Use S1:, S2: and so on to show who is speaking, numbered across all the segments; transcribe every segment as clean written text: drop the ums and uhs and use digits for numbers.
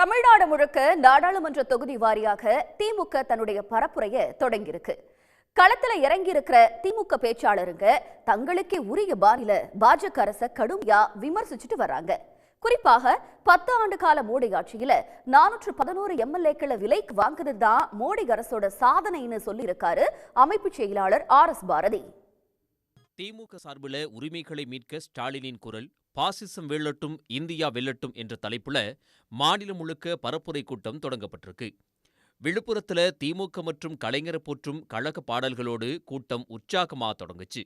S1: தமிழ்நாடு முழுக்க நாடாளுமன்ற தொகுதி வாரியாக திமுக தன்னுடைய பரப்புரையை தொடங்கியிருக்கு. களத்துல இறங்கி இருக்கிற திமுக பேச்சாளருங்க தங்களுக்கே உரிய பாணியில பாஜக அரசை கடுமையா விமர்சிச்சுட்டு வர்றாங்க. குறிப்பாக 10 ஆண்டு கால மோடி ஆட்சியில 411 எம்எல்ஏக்களை விலைக்கு வாங்குறதுதான் மோடி அரசோட சாதனைன்னு சொல்லி இருக்காரு அமைப்பு செயலாளர் RS பாரதி.
S2: திமுக சார்பில் உரிமைகளை மீட்க ஸ்டாலினின் குரல், பாசிசம் வெல்லட்டும் இந்தியா வெல்லட்டும் என்ற தலைப்புல மாநிலம் முழுக்க பரப்புரை கூட்டம் தொடங்கப்பட்டிருக்கு. விழுப்புரத்துல திமுக மற்றும் கலைஞரை போற்றும் கழக பாடல்களோடு கூட்டம் உற்சாகமா தொடங்குச்சு.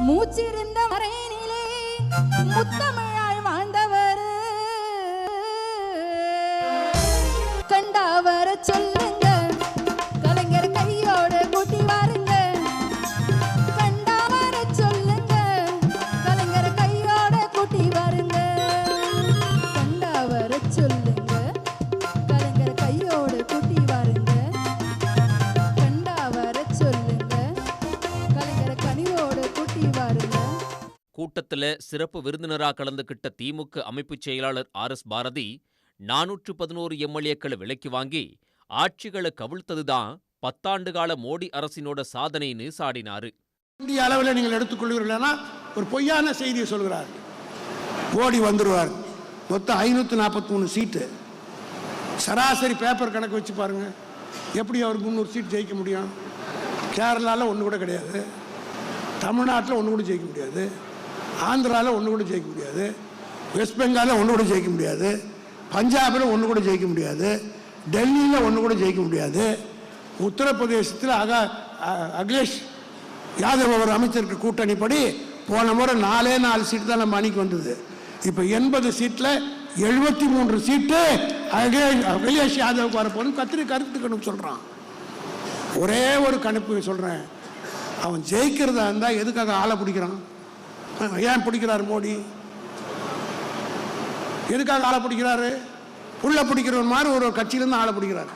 S3: மூச்சிருந்த மறையினிலே முத்தமிழாய் வாழ்ந்தவர் கண்டாவர சொல்லுங்க, கலைஞர் கையோடு கூட்டி வாருங்க. கண்டாவர சொல்லுங்க, கலைஞர் கையோடு கூட்டி வாருங்க. கண்டாவர சொல்லுங்க, கலைஞர் கையோடு கூட்டி வாருங்க. கண்டாவர சொல்லுங்க, கலைஞர் கனிவோடு கூட்டி வாருங்க.
S2: கூட்டத்துல சிறப்பு விருந்தினரா கலந்துகிட்ட திமுக அமைப்பு செயலாளர் RS பாரதி 411 எம்எல்ஏக்களை விலைக்கு வாங்கி ஆட்சிகளை கவிழ்த்ததுதான் 10 ஆண்டு கால மோடி அரசினோட சாதனைன்னு சாடினாரு.
S4: இந்திய அளவில் நீங்கள் எடுத்துக்கொள்வீர்களா ஒரு பொய்யான செய்தியை சொல்கிறார். மோடி வந்துடுவார், மொத்தம் 543 சீட்டு. சராசரி பேப்பர் கணக்கு வச்சு பாருங்க, எப்படி அவர் 300 சீட் ஜெயிக்க முடியும்? கேரளாவில் ஒன்று கூட கிடையாது, தமிழ்நாட்டில் ஒன்று கூட ஜெயிக்க முடியாது, ஆந்திராவில் ஒன்று கூட ஜெயிக்க முடியாது, வெஸ்ட் பெங்காலில் ஒன்று கூட ஜெயிக்க முடியாது, பஞ்சாபில் ஒன்று கூட ஜெயிக்க முடியாது, டெல்லியில் ஒன்று கூட ஜெயிக்க முடியாது, உத்தரப்பிரதேசத்தில் அகிலேஷ் யாதவ் அவர் அமைச்சருக்கு கூட்டணிப்படி போன முறை 4 சீட்டு தான் நம்ம அணிக்கு வந்தது. இப்போ 80 சீட்டில் 73 சீட்டு அகிலேஷ் யாதவுக்கு வரப்போன்னு கருத்து கணிப்பு சொல்கிறான். ஒரே ஒரு கணிப்பு சொல்கிறேன், அவன் ஜெயிக்கிறதா இருந்தால் எதுக்காக ஆளை பிடிக்கிறான்? ஏன் பிடிக்கிறார் மோடி? எதுக்காக ஆளை பிடிக்கிறாரு? புள்ள பிடிக்கிறவன் மாதிரி ஒரு கட்சியிலேருந்து ஆளை பிடிக்கிறார்.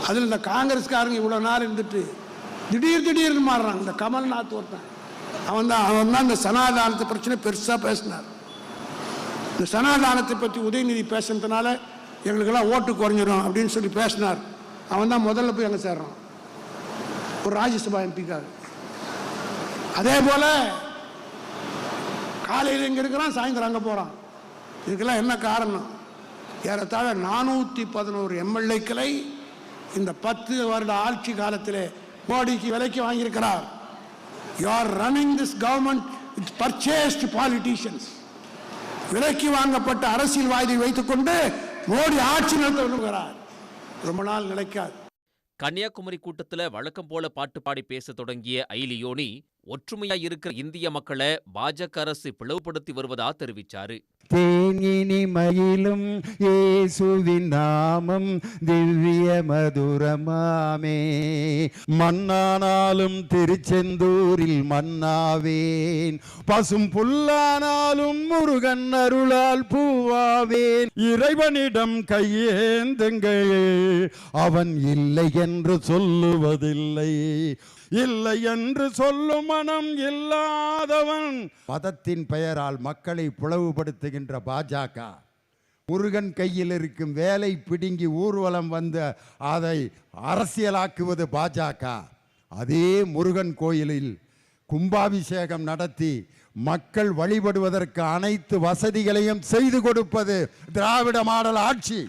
S4: அதில் இந்த காங்கிரஸ்காரங்க இவ்வளோ நாள் இருந்துட்டு திடீர்னு மாறுறாங்க. இந்த கமல்நாத் ஒருத்தன், அவன் தான் இந்த சனாதானத்தை பிரச்சனை பெருசாக பேசினார். இந்த சனாதானத்தை பற்றி உதயநிதி பேசுனதுனால எங்களுக்கெல்லாம் ஓட்டு குறைஞ்சிடும் அப்படின்னு சொல்லி பேசினார். அவன் தான் முதல்ல போய் அங்கே சேர்றான், ஒரு ராஜ்யசபா எம்பிக்காக. அதே போல் காலையில் இங்கே இருக்கிறான், சாயந்தரம் அங்கே போகிறான். இதுக்கெல்லாம் என்ன காரணம்? ஏறத்தாழ 411 எம்எல்ஏக்களை இந்த 10 வருட ஆட்சி காலத்தில் மோடிக்கு விலைக்கு வாங்கியிருக்கிறார். You are running this government with purchased politicians. விலைக்கு வாங்கப்பட்ட அரசியல்வாதியை வைத்துக்கொண்டு மோடி ஆட்சி நடத்த விரும்புகிறார். ரொம்ப நாள் நிலைக்காது.
S2: கன்னியாகுமரி கூட்டத்துல வழக்கம் போல பாட்டு பாடி பேச தொடங்கிய ஐலியோனி ஒற்றுமையா இருக்கிற இந்திய மக்களை பாஜக அரசு பிளவுபடுத்தி வருவதா தெரிவிச்சாரு.
S5: தேங்கினி மயிலும் இயேசுவின் நாமம் திவ்ய மதுரமாமே, மண்ணானாலும் திருச்செந்தூரில் மண்ணாவேன், பசும் புல்லானாலும் முருகன் அருளால் பூவாவேன். இறைவனிடம் கையேந்துங்கள், அவன் இல்லை என்று சொல்லுவதில்லை, இல்லை என்று சொல்லும் மனம் இல்லாதவன். மதத்தின் பெயரால் மக்களை பிளவுபடுத்துகின்ற பாஜக, முருகன் கையில் இருக்கும் வேலை பிடுங்கி ஊர்வலம் வந்து அதை அரசியலாக்குவது பாஜக. அதே முருகன் கோயிலில் கும்பாபிஷேகம் நடத்தி மக்கள் வழிபடுவதற்கு அனைத்து வசதிகளையும் செய்து கொடுப்பது திராவிட மாடல் ஆட்சி.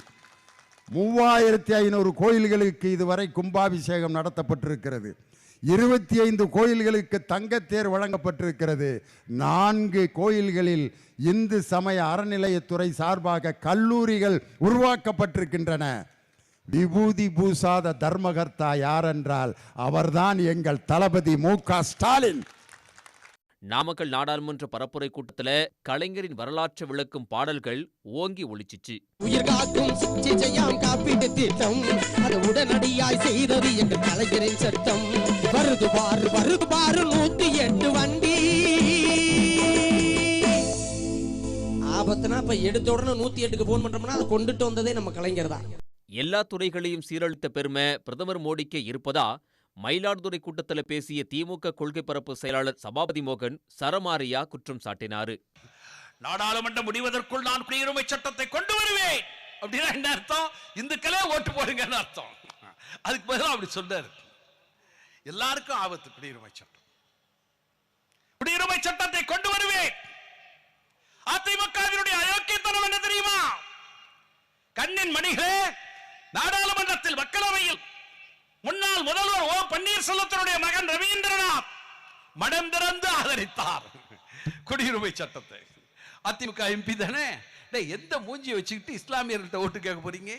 S5: 3500 கோயில்களுக்கு இதுவரை கும்பாபிஷேகம் நடத்தப்பட்டிருக்கிறது. 25 கோயில்களுக்கு தங்கத்தேர் வழங்கப்பட்டிருக்கிறது. 4 கோயில்களில் இந்து சமய அறநிலையத்துறை சார்பாக கல்லூரிகள் உருவாக்கப்பட்டிருக்கின்றன. விபூதி பூசாத தர்மகர்த்தா யார் என்றால் அவர்தான் எங்கள் தளபதி MK ஸ்டாலின்.
S2: நாமக்கல் நாடாளுமன்ற பரப்புரை கூட்டத்துல கலைஞரின் வரலாற்று விளக்கும் பாடல்கள் ஓங்கி ஒலிச்சிச்சு.
S6: உயிர்காக்கும் சிச்சையாம் காப்பீட்டு திட்டம் அது உடனடியாய் செய்தது எங்கள் கலைஞரின் சட்டம். வருது பாரு 108 வண்டி. ஆபத்துனா இப்ப எடுத்த உடனே 108க்கு போன் பண்றோம்னா அதை கொண்டுட்டு வந்ததே நம்ம கலைஞர் தான்.
S2: எல்லா துறைகளையும் சீரழித்த பெருமை பிரதமர் மோடிக்கே இருப்பதா மயிலாடுதுறை கூட்டத்துல பேசிய திமுக கொள்கை பரப்பு செயலாளர் சபாபதி மோகன் சரமாரியா குற்றம் சாட்டினாரு.
S7: நாடாளுமன்றம் முடிவதற்குள் நான் குடியுரிமை சட்டத்தை கொண்டு வருவேன் அப்படின்னா என்ன அர்த்தம்? இந்துக்களே ஓட்டு போடுங்கன்னு அர்த்தம். அதுக்கு பதிலாக அப்படி சொன்னாரு. எல்லாருக்கும் ஆபத்து. குடியுரிமை சட்டம், குடியுரிமை சட்டத்தை கொண்டு வருவேன். அதிமுகவினுடைய அயோக்கியத்தனம் என்ன தெரியுமா? கண்ணின் மணிகளே, நாடாளுமன்றத்தில் மக்களவையில் முன்னாள் முதல்வர் ஓ பன்னீர்செல்வத்தினுடைய மகன் ரவீந்திரநாத் மனம் திறந்து ஆதரித்தார் குடியுரிமை சட்டத்தை. அதிமுக எம்பி தானே. எந்த மூஞ்சியை வச்சுக்கிட்டு இஸ்லாமியர்கள்ட்ட ஓட்டு கேட்க போறீங்க?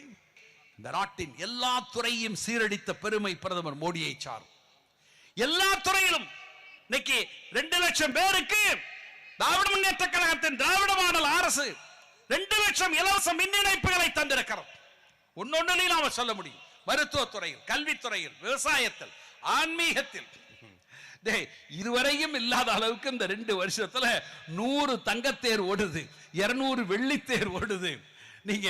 S7: இந்த நாட்டின் எல்லா துறையும் சீரடித்த பெருமை பிரதமர் மோடியை சார். எல்லா துறையிலும் இன்னைக்கு 2 லட்சம் பேருக்கு திராவிட முன்னேற்ற கழகத்தின் திராவிட மாடல் அரசு 2 லட்சம் இலவச மின் இணைப்புகளை தந்திருக்கிறது. ஒன்னொன்னிலையும் நாம சொல்ல முடியும். மருத்துவத்துறையில், கல்வித்துறையில், விவசாயத்தில், ஆன்மீகத்தில் இதுவரையும் இல்லாத அளவுக்கு இந்த 2 வருஷத்துல 100 தங்கத்தேர் ஓடுது, 200 வெள்ளித்தேர் ஓடுது. நீங்க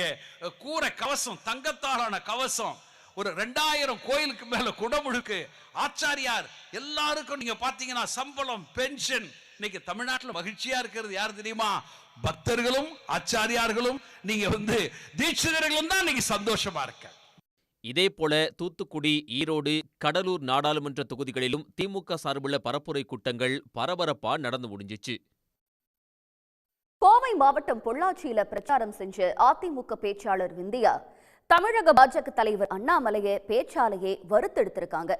S7: கூரை கவசம், தங்கத்தாலான கவசம், ஒரு 2000 கோயிலுக்கு மேல குடமுழுக்கு, ஆச்சாரியார் எல்லாருக்கும் நீங்க பாத்தீங்கன்னா சம்பளம், பென்ஷன். இன்னைக்கு தமிழ்நாட்டில் மகிழ்ச்சியா இருக்கிறது யார் தெரியுமா? பக்தர்களும் ஆச்சாரியார்களும் நீங்க தீட்சிதர்களும் தான் இன்னைக்கு சந்தோஷமா இருக்க.
S2: இதேபோல தூத்துக்குடி, ஈரோடு, கடலூர் நாடாளுமன்ற தொகுதிகளிலும் திமுக சார்புள்ள பரப்புரை கூட்டங்கள் பரபரப்பா நடந்து முடிஞ்சிச்சு.
S1: கோவை மாவட்டம் பொள்ளாச்சியில பிரச்சாரம் செஞ்ச அதிமுக பேச்சாளர் விந்தியா தமிழக பாஜக தலைவர் அண்ணாமலையை பேச்சாலையே வறுத்தெடுத்திருக்காங்க.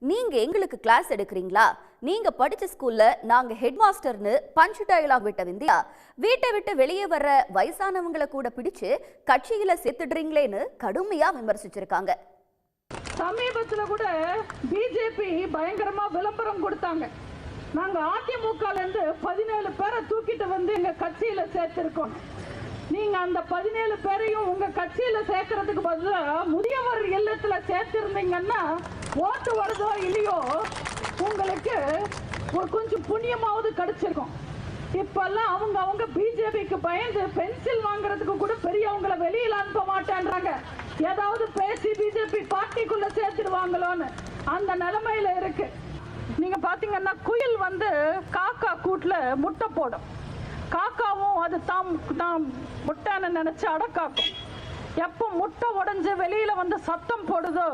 S1: நீங்க எங்களுக்கு கிளாஸ் எடுக்கிறீங்களா? நீங்க படிச்ச ஸ்கூல்ல நாங்க ஹெட் மாஸ்டர்னு பஞ்ச் டயலாக் விட்ட விந்தியா வீட்டை விட்டு வெளியே வர்ற வயசானவங்களை கூட பிடிச்சு கட்சியில சேர்த்துடுறீங்களேன்னு கடுமையா விமர்சிச்சிருக்காங்க.
S8: சமீபத்துல கூட பிஜேபி பயங்கரமா விளம்பரம் கொடுத்தாங்க. நாங்க அதிமுகல இருந்து 17 பேரை தூக்கிட்டு எங்க கட்சியில சேர்த்திருக்கோம். நீங்க அந்த 17 பேரையும் உங்க கட்சியில சேர்க்கறதுக்கு பதிலா முதியவர் இல்லத்துல சேர்த்திருந்தீங்கன்னா ஓட்டு வருதோ இல்லையோ உங்களுக்கு ஒரு கொஞ்சம் புண்ணியமாவது கிடைச்சிருக்கும். இப்பெல்லாம் அவங்க பிஜேபிக்கு பயந்து பென்சில் வாங்குறதுக்கு கூட பெரியவங்களை வெளியில அனுப்ப மாட்டேன்றாங்க. ஏதாவது பேசி பிஜேபி பார்ட்டிக்குள்ள சேர்த்துடுவாங்களோன்னு அந்த நிலைமையில இருக்கு. நீங்க பாத்தீங்கன்னா குயில் காக்கா கூட்டுல முட்டை போடும். காக்காவும் அது தாம் முட்டைன்னு நினைச்சு அடக்காக்கும். எப்போ முட்டை உடைஞ்சு வெளியில சத்தம் போடுதோ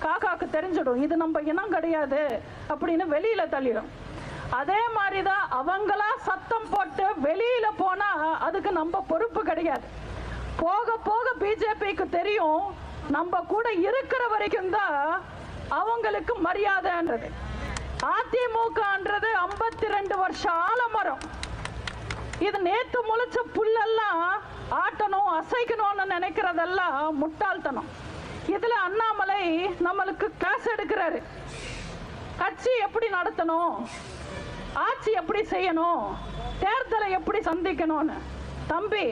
S8: காக்காக்கு தெரிஞ்சிடும் இது நம்ம இனம் கிடையாது அப்படின்னு வெளியில தள்ளிடும். அதே மாதிரிதான் அவங்களா சத்தம் போட்டு வெளியில போனா அதுக்கு நம்ம பொறுப்பு கிடையாது. போக போக பிஜேபிக்கு தெரியும் நம்ம கூட இருக்கிற வரைக்கும் தான் அவங்களுக்கு மரியாதைன்றது. அதிமுகன்றது 52 வருஷம் ஆலமரம். இது நேத்து முளைச்ச புல்லெல்லாம் ஆட்டணும் அசைக்கணும்னு நினைக்கிறதெல்லாம் முட்டாள்தனம். இதுல அண்ணாமலை நம்மளுக்கு கிளாஸ் எடுக்கிறாரு. கட்சி எப்படி நடத்தணும், ஆட்சி எப்படி செய்யணும், தேர்தலை எப்படி சந்திக்கணும்னு. தம்பி,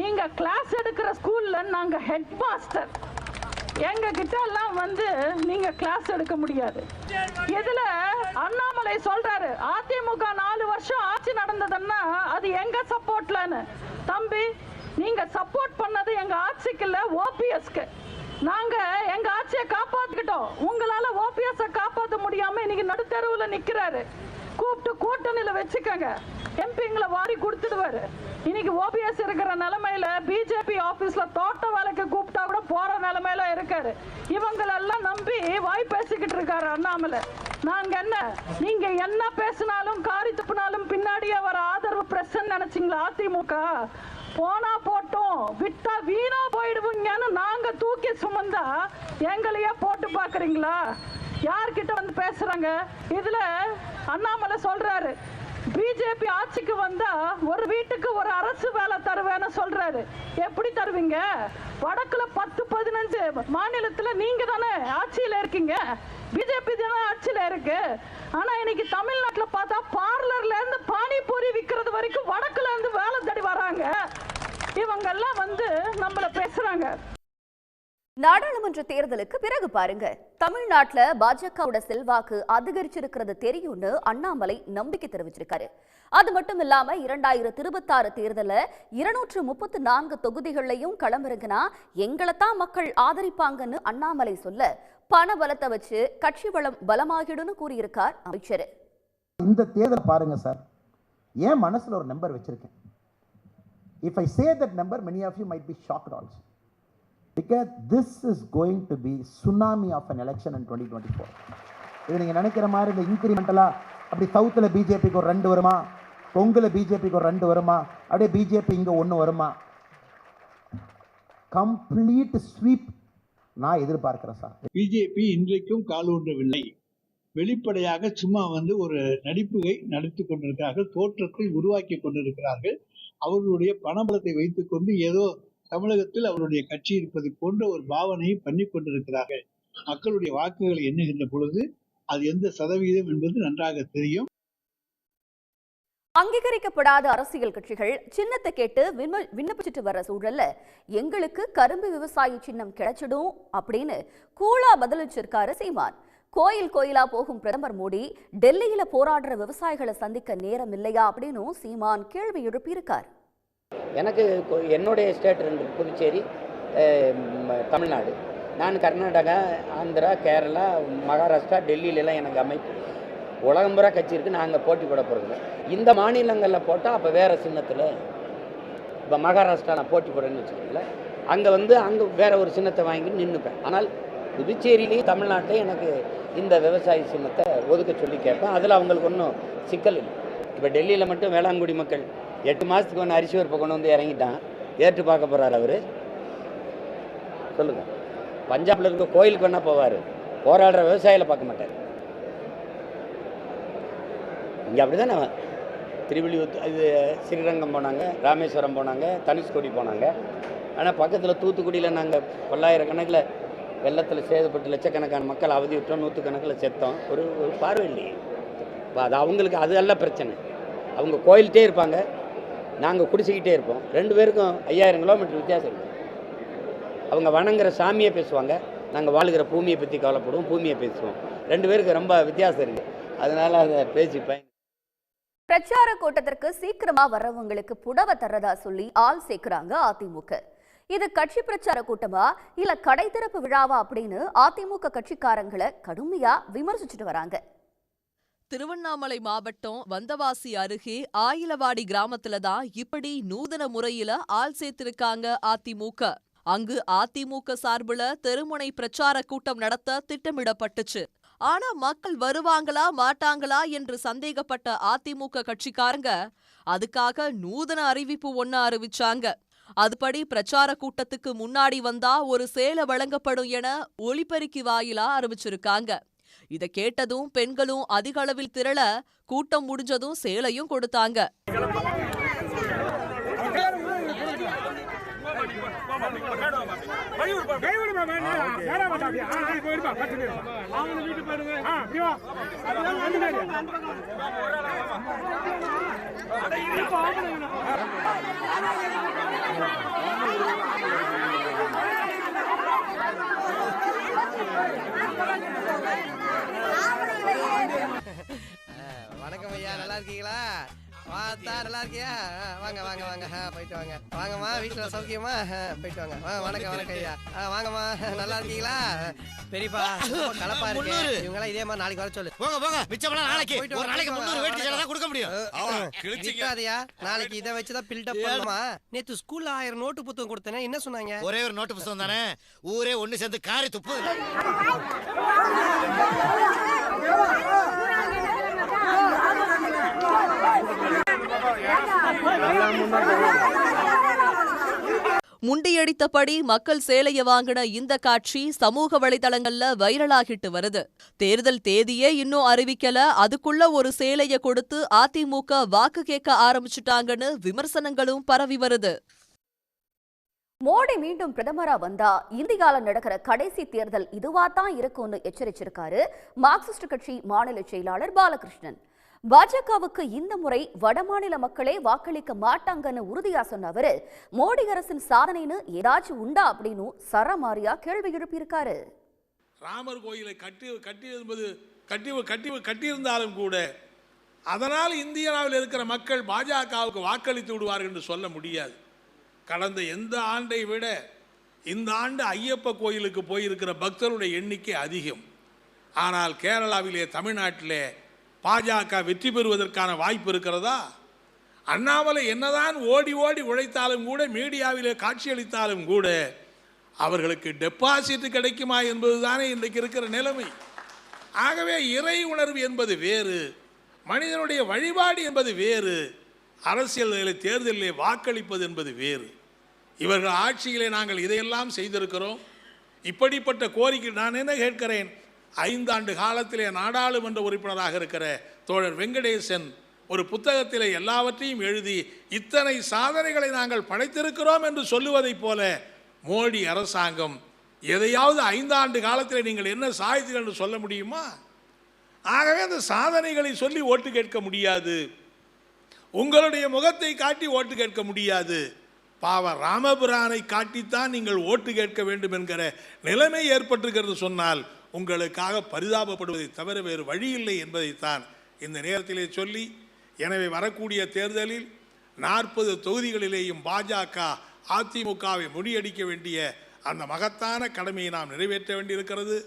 S8: நீங்க கிளாஸ் எடுக்கிற ஸ்கூல்ல நாங்க ஹெட் மாஸ்டர். எங்க கிட்ட எல்லாம் நீங்க கிளாஸ் எடுக்க முடியாது. இதுல அண்ணாமலை சொல்றாரு அதிமுக 4 வருஷம் ஆட்சி நடந்ததுன்னா அது எங்க சப்போர்ட்லன்னு. தம்பி, நீங்க சப்போர்ட் பண்ணது எங்க ஆட்சிக்கு இல்ல, ஓபிஎஸ்க்கு. நாங்க எங்க ஆட்சியை காப்பாத்திக்கிட்டோம். உங்களால ஓபிஎஸ் காப்பாற்ற முடியாம இன்னைக்கு நடுத்தெருவுல நிக்கிறாரு. கூப்பிட்டு கூட்டணியில வச்சுக்கங்க, எம்பிங்களை வாரி கொடுத்துடுவாரு. இன்னைக்கு ஓபிஎஸ் இருக்கிற நிலைமையில பிஜேபி ஆபீஸ்ல தோட்ட வேலைக்கு கூப்பிட்டா கூட போற நிலைமையில இருக்காரு. இவங்களெல்லாம் நம்பி வாய் பேசிக்கிட்டு இருக்காரு அண்ணாமலை. நாங்க என்ன, நீங்க என்ன பேசினாலும் காரி துப்பினாலும் பின்னாடியே வர ஆதரவு பிரஸ் நினைச்சீங்களா? அதிமுக போனா போட்டோம், விட்டா வீணா போயிடுவீங்கன்னு நாங்க தூக்கி சுமந்தா எங்களையே போட்டு பாக்குறீங்களா? யார்கிட்ட பேசுறாங்க? இதுல அண்ணாமலை சொல்றாரு பிஜேபி ஆட்சிக்கு வந்தா ஒரு வீட்டுக்கு ஒரு அரசு வேலை தருவேன்னு சொல்றாரு. எப்படி தருவீங்க? வடக்குல 10-15 மாநிலத்துல நீங்க தானே ஆட்சியில இருக்கீங்க, பிஜேபி தானே ஆட்சியில இருக்கு. ஆனா இன்னைக்கு தமிழ்நாட்டுல பார்த்தா பார்லர்ல இருந்து பானிபூரி விற்கிறது வரைக்கும் வடக்குல இருந்து வேலை தேடி வராங்க. இவங்க எல்லாம் நம்மள பேசுறாங்க.
S1: நாடாளுமன்ற தேர்தலுக்கு பிறகு பாருங்க, தமிழ்நாட்டுல பாஜகவோட செல்வாக்கு அதிகரிச்சிருக்கிறது தெரியும்னு அண்ணாமலை நம்பிக்கை தெரிவிச்சிருக்காரு. அது மட்டும் இல்லாம 2026 தேர்தல 234 தொகுதிகளையும் களமிறங்கினா எங்களைத்தான் மக்கள் ஆதரிப்பாங்கன்னு அண்ணாமலை சொல்ல பண பலத்தை வச்சு கட்சி பலம் பலமாகிடும்னு கூறியிருக்கார் அமைச்சர்.
S9: இந்த தேர்தல் பாருங்க சார், ஏன் மனசுல ஒரு நம்பர் வச்சிருக்கேன். If I say that number, many of you might be shocked also, because this is going to be tsunami of an election in 2024. இது நீங்க நினைக்கிற மாதிரி இந்த இன்கிரிமெண்டலா அப்படி சவுத்துல பிஜேபிக்கு ஒரு 2 வருமா, கொங்குல பிஜேபிக்கு ஒரு 2 வருமா, அப்படியே பிஜேபி இங்க 1 வருமா, கம்ப்ளீட் ஸ்வீப் நான் எதிர்பார்க்கிறேன் சார்.
S10: பிஜேபி இன்றைக்கும் கால் ஊன்றவில்லை. வெளிப்படையாக சும்மா ஒரு நடிப்புகை நடத்தி கொண்டிருக்கிறார்கள், தோற்றத்தை உருவாக்கி கொண்டிருக்கிறார்கள். அவர்களுடைய பணபலத்தை வைத்துக்கொண்டு ஏதோ தமிழகத்தில் அவருடைய கட்சி இருப்பது போன்ற ஒரு பாவனையை பண்ணி கொண்டிருக்கிறார்கள். மக்களுடைய வாக்குகளை எண்ணுகின்ற பொழுது அது எந்த சதவீதம் என்பது நன்றாக தெரியும்.
S1: அங்கீகரிக்கப்படாத அரசியல் கட்சிகள் சின்னத்தை கேட்டு விண்ணப்பிச்சுட்டு வர சூழல்ல எங்களுக்கு கரும்பு விவசாயி சின்னம் கிடைச்சிடும் அப்படின்னு கூலா பதிலளிச்சிருக்காரு சீமான். கோயிலா போகும் பிரதமர் மோடி டெல்லியில போராடுற விவசாயிகளை சந்திக்க நேரம் இல்லையா அப்படின்னு சீமான் கேள்வி எழுப்பியிருக்கார்.
S11: எனக்கு என்னுடைய ஸ்டேட் 2, புதுச்சேரி, தமிழ்நாடு. நான் கர்நாடகா, ஆந்திரா, கேரளா, மகாராஷ்டிரா, டெல்லியிலலாம் எனக்கு அமைப்பு உலகம்புறா கட்சி இருக்குது. நாங்கள் போட்டி போட போகிறதில்ல. இந்த மாநிலங்களில் போட்டால் அப்போ வேறு சின்னத்தில், இப்போ மகாராஷ்டிரா நான் போட்டி போடுறேன்னு வச்சுக்கோங்களேன், அங்கே வேறு ஒரு சின்னத்தை வாங்கி நின்றுப்பேன். ஆனால் புதுச்சேரியிலையும் தமிழ்நாட்டிலையும் எனக்கு இந்த விவசாய சின்னத்தை ஒதுக்க சொல்லி கேட்பேன். அதில் அவங்களுக்கு ஒன்றும் சிக்கல் இல்லை. இப்போ டெல்லியில் மட்டும் வேளாங்குடி மக்கள் 8 மாதத்துக்கு ஒன்று அரிசி பருப்பை கொண்டு வந்து இறங்கிட்டான். ஏற்று பார்க்க போகிறார் அவர். சொல்லுங்கள், பஞ்சாபில் இருக்க கோயிலுக்கு வேணால் போவார், போராடுற விவசாயிகளை பார்க்க மாட்டார். இங்கே அப்படி தான் நான் திருவிழியூர் இது ஸ்ரீரங்கம் போனாங்க, ராமேஸ்வரம் போனாங்க, தனுஷ்கோடி போனாங்க. ஆனால் பக்கத்தில் தூத்துக்குடியில் நாங்கள் பல்லாயிரக்கணக்கில் வெள்ளத்தில் சேதப்பட்டு லட்சக்கணக்கான மக்கள் அவதி விட்டோம், 100கணக்கில் செத்தோம். ஒரு பார்வை இல்லையே. அது அவங்களுக்கு அது அல்ல பிரச்சனை. அவங்க கோயில்கிட்டே இருப்பாங்க, நாங்கள் குடிச்சிக்கிட்டே இருப்போம். 2 பேருக்கும் 5000 கிலோமீட்டர் வித்தியாசம் இருக்குது. அவங்க வணங்குற சாமியை பேசுவாங்க, நாங்கள் வாழ்கிற பூமியை பற்றி கவலைப்படுவோம், பூமியை பேசுவோம். 2 பேருக்கு ரொம்ப வித்தியாசம் இருக்குது. அதனால் அதை பேசிப்பேன்.
S1: பிரச்சார கூட்டத்திற்கு சீக்கிரமா வர்றவங்களுக்கு புடவை தர்றதா சொல்லி ஆள் சேர்க்கிறாங்க அதிமுக. இது கட்சி பிரச்சார கூட்டமா இல்ல கடை திறப்பு விழாவா அப்படின்னு அதிமுக கட்சிக்காரங்களை கடுமையா விமர்சிச்சுட்டு வராங்க.
S12: திருவண்ணாமலை மாவட்டம் வந்தவாசி அருகே ஆயிலவாடி கிராமத்துல தான் இப்படி நூதன முறையில ஆள் சேர்த்திருக்காங்க அதிமுக. அங்கு அதிமுக சார்புல தெருமுனை பிரச்சார கூட்டம் நடத்த திட்டமிடப்பட்டுச்சு. ஆனா மக்கள் வருவாங்களா மாட்டாங்களா என்று சந்தேகப்பட்ட அதிமுக கட்சிக்காரங்க அதுக்காக நூதன அறிவிப்பு ஒண்ணு அறிவிச்சாங்க. அதுபடி பிரச்சார கூட்டத்துக்கு முன்னாடி வந்தா ஒரு சேலை வழங்கப்படும் என ஒலிபெருக்கி வாயிலா அறிவிச்சிருக்காங்க. இத கேட்டதும் பெண்களும் அதிக அளவில் திரள கூட்டம் முடிஞ்சதும் சேலையும் கொடுத்தாங்க.
S6: வணக்கம் ஐயா, நல்லா இருக்கீங்களா? பார்த்தா நல்லா இருக்கியா? வாங்க வாங்க வாங்க, போயிட்டு வாங்க. வாங்கம்மா, வீட்டில் சௌக்கியமா? போயிட்டு வாங்க. வணக்கம் வணக்கம் ஐயா. வாங்கம்மா, நல்லா இருக்கீங்களா? பெரியப்பா கலப்பா இருக்கு. இவங்களாம் இதே மாதிரி நாளைக்கு வர சொல்லு.
S13: போங்க போங்க, மிச்சம்லாம் நாளைக்கு. ஒரு நாளைக்கு 300 வேட்டி சேலை தான் கொடுக்க முடியும்.
S6: கிழிச்சிக்காதயா, நாளைக்கு இதை வச்சுதான் பில்டப் பண்ணுமா. நேத்து ஸ்கூல்ல 1000 நோட்டு புத்தகம் கொடுத்தேனே, என்ன சொன்னாங்க?
S13: ஒரே ஒரு நோட்டு புத்தகம் தானே, ஊரே ஒண்ணு சேர்ந்து காரி துப்பு.
S12: முண்டியடித்தபடி மக்கள் சேலைய வாங்கின இந்த காட்சி சமூக வலைதளங்கள்ல வைரலாகிட்டு வருது. தேர்தல் தேதியே இன்னும் அறிவிக்கல, அதுக்குள்ள ஒரு சேலைய கொடுத்து அதிமுக வாக்கு கேட்க ஆரம்பிச்சுட்டாங்கன்னு விமர்சனங்களும் பரவி வருது.
S1: மோடி மீண்டும் பிரதமரா வந்தா இந்தியால நடக்கிற கடைசி தேர்தல் இதுவாதான் இருக்கும்னு எச்சரிச்சிருக்காரு மார்க்சிஸ்ட் கட்சி மாநில செயலாளர் பாலகிருஷ்ணன். பாஜகவுக்கு இந்த முறை வடமாநில மக்களே வாக்களிக்க மாட்டாங்கன்னு உறுதியா சொன்ன அவரு மோடி அரசின் சாதனைன்னு ஏதாச்சும் உண்டா அப்படின்னு சரமாரியா கேள்வி எழுப்பியிருக்காரு.
S7: ராமர் கோயிலை கட்டியிருந்தாலும் கூட அதனால் இந்தியாவில் இருக்கிற மக்கள் பாஜகவுக்கு வாக்களித்து விடுவார்கள் என்று சொல்ல முடியாது. கடந்த எந்த ஆண்டை விட
S14: இந்த ஆண்டு ஐயப்ப கோயிலுக்கு போயிருக்கிற பக்தருடைய எண்ணிக்கை அதிகம். ஆனால் கேரளாவிலே, தமிழ்நாட்டிலே பாஜக வெற்றி பெறுவதற்கான வாய்ப்பு இருக்கிறதா? அண்ணாமலை என்னதான் ஓடி ஓடி உழைத்தாலும் கூட, மீடியாவிலே காட்சியளித்தாலும் கூட, அவர்களுக்கு டெபாசிட் கிடைக்குமா என்பதுதானே இன்றைக்கு இருக்கிற நிலைமை. ஆகவே இறை உணர்வு என்பது வேறு, மனிதனுடைய வழிபாடு என்பது வேறு, அரசியல் தேர்தலிலே வாக்களிப்பது என்பது வேறு. இவர்கள் ஆட்சியிலே நாங்கள் இதையெல்லாம் செய்திருக்கிறோம். இப்படிப்பட்ட கோரிக்கை நான் என்ன கேட்கிறேன், 5 ஆண்டு காலத்திலே நாடாளுமன்ற உறுப்பினராக இருக்கிற தோழர் வெங்கடேசன் ஒரு புத்தகத்திலே எல்லாவற்றையும் எழுதி இத்தனை சாதனைகளை நாங்கள் படைத்திருக்கிறோம் என்று சொல்லுவதைப் போல மோடி அரசாங்கம் எதையாவது 5 ஆண்டு காலத்தில் நீங்கள் என்ன சாதித்தீர்கள் என்று சொல்ல முடியுமா? ஆகவே அந்த சாதனைகளை சொல்லி ஓட்டு கேட்க முடியாது, உங்களுடைய முகத்தை காட்டி ஓட்டு கேட்க முடியாது. பாவ ராமபிரானை காட்டித்தான் நீங்கள் ஓட்டு கேட்க வேண்டும் என்கிற நிலைமை ஏற்பட்டிருக்கிறது சொன்னால் உங்களுக்காக பரிதாபப்படுவதை தவிர வேறு வழி இல்லை என்பதைத்தான் இந்த நேரத்திலே சொல்லி, எனவே வரக்கூடிய தேர்தலில் 40 தொகுதிகளிலேயும் பாஜக அதிமுகவை முறியடிக்க வேண்டிய அந்த மகத்தான கடமையை நாம் நிறைவேற்ற வேண்டியிருக்கிறது.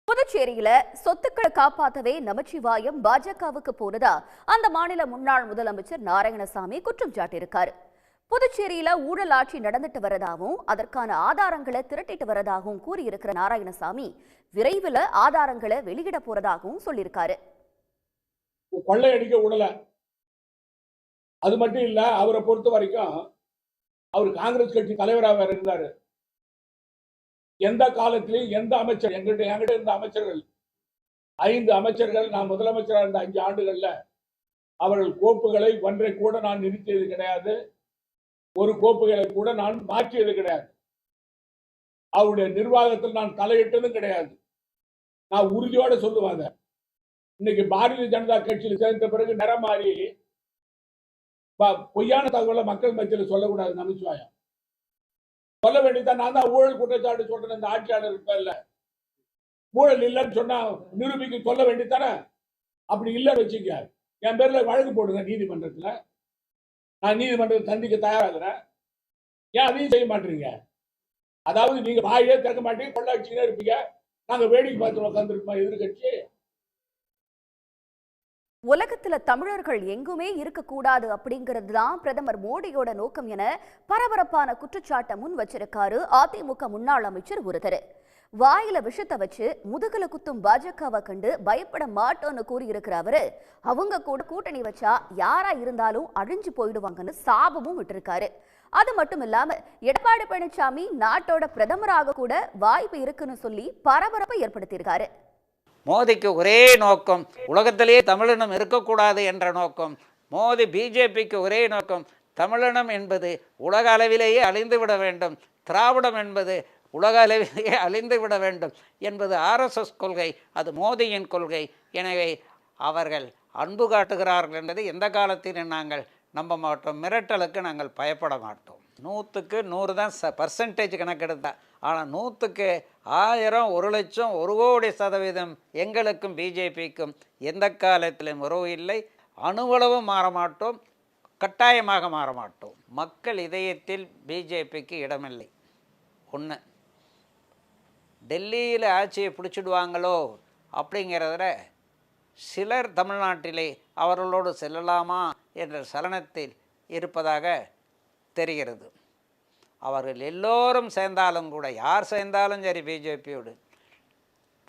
S1: புதுச்சேரியில சொத்துக்களை காப்பாற்றவே நமச்சிவாயம் பாஜகவுக்கு போனதா அந்த மாநில முன்னாள் முதலமைச்சர் நாராயணசாமி குற்றம் சாட்டியிருக்காரு. புதுச்சேரியில ஊழல் ஆட்சி நடந்துட்டு வரதாகவும் அதற்கான ஆதாரங்களை திரட்டிட்டு வரதாகவும் கூறியிருக்கிற நாராயணசாமி விரைவில் ஆதாரங்களை வெளியிட போறதாகவும் சொல்லியிருக்காரு.
S15: கொள்ளையடிக்க விடல, அது மட்டும் இல்ல, அவரை பொறுத்த வரைக்கும் அவர் காங்கிரஸ் கட்சி தலைவராக இருந்தாரு. எந்த காலத்திலையும் எந்த அமைச்சர் என்கிட்ட இருந்த அமைச்சர்கள் 5 அமைச்சர்கள், நான் முதலமைச்சராக இருந்த 5 ஆண்டுகள்ல அவர்கள் கோப்புகளை ஒன்றை கூட நான் நிறுத்தியது கிடையாது, ஒரு கோப்புகளை கூட நான் மாற்றியது கிடையாது, அவருடைய நிர்வாகத்தில் நான் தலையிட்டதும் கிடையாது. நான் உறுதியோட சொல்லுவாங்க. இன்னைக்கு பாரதிய ஜனதா கட்சியில் சேர்ந்த பிறகு நிறம் மாறி பொய்யான தகவலை மக்கள் மத்தியில் சொல்லக்கூடாது. நமச்சிவாயம் சொல்ல வேண்டியதான். நான் தான் ஊழல் குற்றச்சாட்டு சொல்றேன். இந்த ஆட்சியாளர் இருப்ப ஊழல் இல்லைன்னு சொன்னா நிரூபிக்க சொல்ல வேண்டியதானே. அப்படி இல்லைன்னு வச்சுக்க, என் பேர்ல வழக்கு போடுங்க நீதிமன்றத்தில். நான் நீதிமன்றத்தை சந்திக்க தயாராகிறேன். ஏன் அதையும் செய்ய மாட்டீங்க? அதாவது நீங்க வாயே திறக்க மாட்டீங்க, கொள்ளாட்சியே இருப்பீங்க, நாங்க வேடிக்கை பார்த்து உட்காந்துருப்போம் எதிர்கட்சி.
S1: உலகத்துல தமிழர்கள் எங்குமே இருக்கக்கூடாது அப்படிங்கிறது தான் பிரதமர் மோடியோட நோக்கம் என பரபரப்பான குற்றச்சாட்டை முன் வச்சிருக்காரு அதிமுக முன்னாள் அமைச்சர் ஒருத்தர். வாயில விஷத்தை வச்சு முதுகுல குத்தும் பாஜகவை கண்டு பயப்பட மாட்டோன்னு கூறியிருக்கிற அவரு அவங்க கூட கூட்டணி வச்சா யாரா இருந்தாலும் அழிஞ்சு போயிடுவாங்கன்னு சாபமும் விட்டிருக்காரு. அது மட்டும் இல்லாம எடப்பாடி பழனிசாமி நாட்டோட பிரதமராக கூட வாய்ப்பு இருக்குன்னு சொல்லி பரபரப்பை ஏற்படுத்தியிருக்காரு.
S16: மோடிக்கு ஒரே நோக்கம், உலகத்திலேயே தமிழினம் இருக்கக்கூடாது என்ற நோக்கம். மோடி பிஜேபிக்கு ஒரே நோக்கம், தமிழினம் என்பது உலக அளவிலேயே அழிந்துவிட வேண்டும், திராவிடம் என்பது உலக அளவிலேயே அழிந்துவிட வேண்டும் என்பது RSS கொள்கை, அது மோடியின் கொள்கை. எனவே அவர்கள் அன்பு காட்டுகிறார்கள் என்பது எந்த காலத்திலும் நாங்கள் நம்ப மாட்டோம். மிரட்டலுக்கு நாங்கள் பயப்பட மாட்டோம். 100க்கு 100 தான் பர்சன்டேஜ் கணக்கெடுத்தா. ஆனால் 100க்கு 1000, 1 லட்சம், 1 கோடி சதவீதம் எங்களுக்கும் பிஜேபிக்கும் எந்த காலத்திலும் உறவு இல்லை. அணுவளவும் மாற மாட்டோம், கட்டாயமாக மாற மாட்டோம். மக்கள் இதயத்தில் பிஜேபிக்கு இடமில்லை. 1, டெல்லியில் ஆட்சியை பிடிச்சிடுவாங்களோ அப்படிங்கிறத சிலர் தமிழ்நாட்டிலே அவர்களோடு செல்லலாமா என்ற சலனத்தில் இருப்பதாக தெரிகிறது. அவர்கள் எல்லோரும் சேர்ந்தாலும் கூட, யார் சேர்ந்தாலும் சரி பிஜேபியோடு,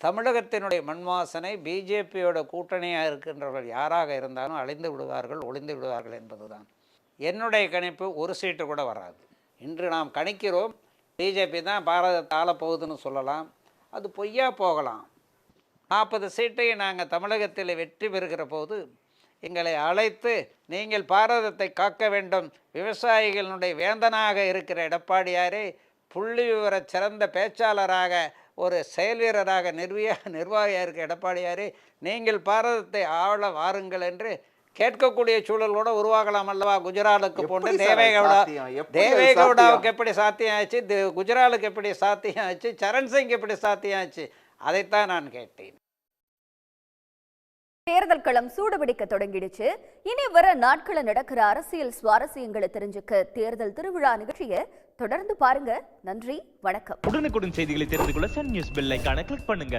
S16: தமிழகத்தினுடைய மண்வாசனை பிஜேபியோட கூட்டணியாக இருக்கின்றவர்கள் யாராக இருந்தாலும் அழிந்து விடுவார்கள், ஒளிந்து விடுவார்கள் என்பதுதான் என்னுடைய கணிப்பு. 1 சீட்டு கூட வராது. இன்று நாம் கணிக்கிறோம் பிஜேபி தான் பாரதத்தை ஆளப்போகுதுன்னு சொல்லலாம், அது பொய்யா போகலாம். 40 சீட்டை நாங்கள் தமிழகத்தில் வெற்றி பெறுகிற போது எங்களை அழைத்து நீங்கள் பாரதத்தை காக்க வேண்டும், விவசாயிகளுடைய வேந்தனாக இருக்கிற எடப்பாடியாரே, புள்ளி விவர சிறந்த பேச்சாளராக ஒரு செயல் வீரராக நிர்வாகியாக இருக்கிற எடப்பாடியாரே, நீங்கள் பாரதத்தை ஆள வாருங்கள் என்று கேட்கக்கூடிய சூழல் கூட உருவாகலாம் அல்லவா? குஜராலுக்கு போன்று தேவேகவுடாவுக்கு எப்படி சாத்தியம் ஆச்சு, குஜராலுக்கு எப்படி சாத்தியம் ஆச்சு, சரண் சிங் எப்படி சாத்தியம் ஆச்சு, அதைத்தான் நான் கேட்டேன்.
S1: தேர்தல் களம் சூடுபிடிக்க தொடங்கிடுச்சு. இனி வர நாட்கள நடக்கிற அரசியல் சுவாரஸ்யங்களை தெரிஞ்சுக்க தேர்தல் திருவிழா நிகழ்ச்சியை தொடர்ந்து பாருங்க. நன்றி, வணக்கம்.
S17: உடனுக்குடன் செய்திகளை தெரிந்து கொள்ள சன் நியூஸ் பெல் ஐகானை கிளிக் பண்ணுங்க.